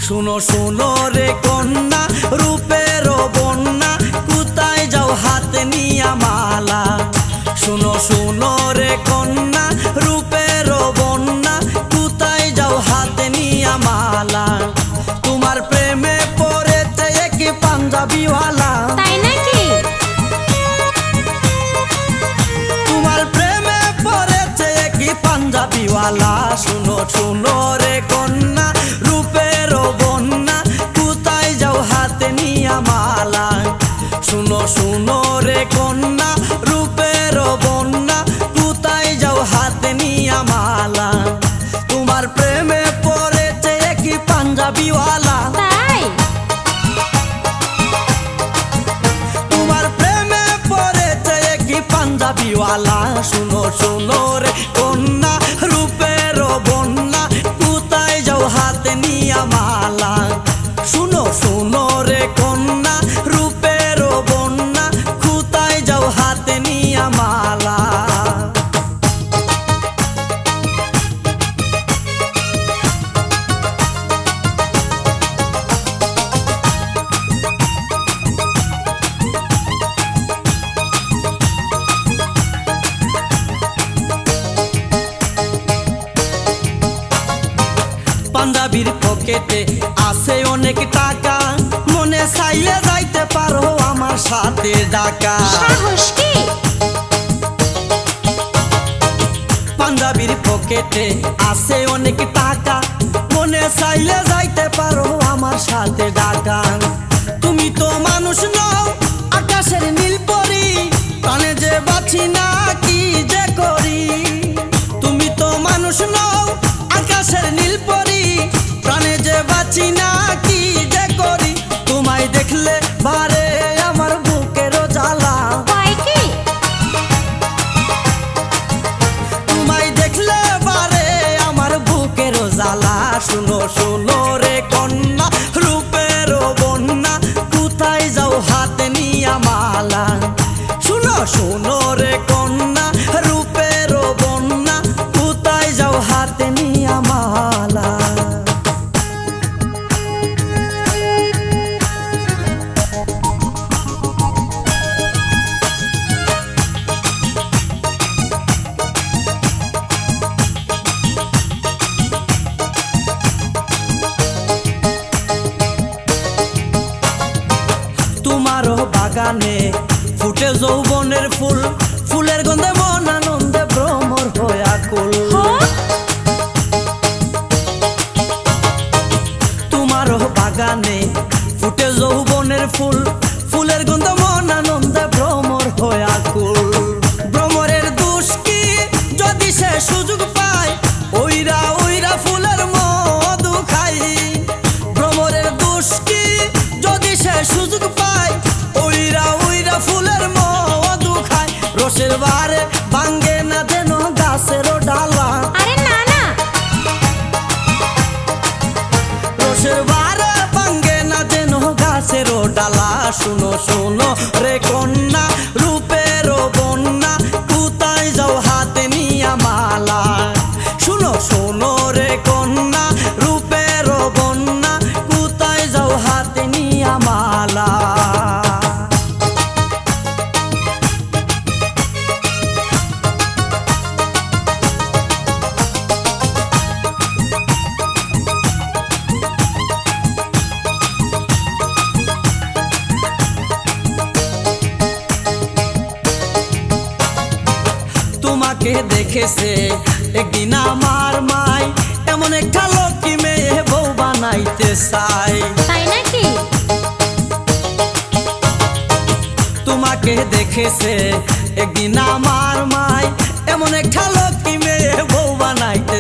শুনো শুনো রে কন্যা রূপের বন্যা কোথায় যাও হাতে নিয়া মালা। শুনো শুনো রে কন্যা রূপের বন্যা কোথায় যাও হাতে নিয়া মালা। তোমার প্রেমে পড়েছে এক পাঞ্জাবিওয়ালা। তাই নাকি? তোমার প্রেমে পড়েছে এক পাঞ্জাবিওয়ালা। শুনো শুনো রে কন্যা রূপের বন্যা কোথায় যাও হাতে নিয়া মালা। শুনো শুনো রে কন্যা রূপের বন্যা কোথায় যাও হাতে নিয়া মালা। তোমার প্রেমে পড়েছে এক পাঞ্জাবিওয়ালা। তাই? তোমার প্রেমে পড়েছে এক পাঞ্জাবিওয়ালা। শুনো শুনো রে কন্যা রূপের বন্যা কোথায় যাও হাতে নিয়া মালা। শুনো শুনো রে কন্যা রূপের বন্যা কোথায় যাও হাতে নিয়া মালা। পাঞ্জাবির পকেটে আছে অনেক টাকা, মনে চাইলে যাইতে পারো আমার সাথে ঢাকা। সাহস কি? পাঞ্জাবির পকেটে আছে অনেক টাকা, মনে চাইলে যাইতে পারো আমার সাথে ঢাকা। তুমি তো মানুষ নও আকাশের নীল পরি, প্রাণে যে বাঁচি না কি যে করি। তুমি তো মানুষ নও আকাশের নীল পরি, প্রাণে যে বাঁচি না কি যে করি। তোমায় দেখলে বারে আমার বুকেরও জ্বালা। তাই কি? তোমায় দেখলে বারে আমার বুকেরও জ্বালা। শুনো শুনো রে কন্যা রূপের বন্যা কোথায় যাও হাতে নিয়া মালা। শুনো শুনো রে কন্যা রূপের বন্যা কোথায় যাও হাতে নিয়া মালা। তোমারও বাগানে ফুটে যৌবনের ফুল, ফুলের গন্ধে মন আনন্দে ভ্রমর হয়ে আকুল। তোমারও বাগানে ফুটে যৌবনের ফুল, ফুলের গন্ধে মন আনন্দে ভ্রমর হয়ে আকুল। ভ্রমরের দোষ কি যদি সে সুযোগ পায়, ওইরা ওইরা ফুলের মধু খাই। ভ্রমরের দোষ কি যদি সে সুযোগ পায়, ওইরা ওইরা ফুলের মধু খায়। রসের বারে ভাঙ্গে না যেন গাছেরও ডালা। আরে না না। রসের বারে ভাঙ্গে না যেন গাছেরও ডালা। শুনো শুনো রে কন্যা রূপের বন্যা কোথায় যাও হাতে নিয়া মালা। শুনো শুনো রে কন্যা রূপের বন্যা কোথায় যাও হাতে নিয়া মালা। তোমাকে দেখেছে একদিন আমার মাই, এমন একটা লক্ষ্মী মেয়ে বউ বানাইতে চাই। তাই নাকি? তোমাকে দেখেছে একদিন আমার মাই, এমন একটা লক্ষ্মী মেয়ে বউ বানাইতে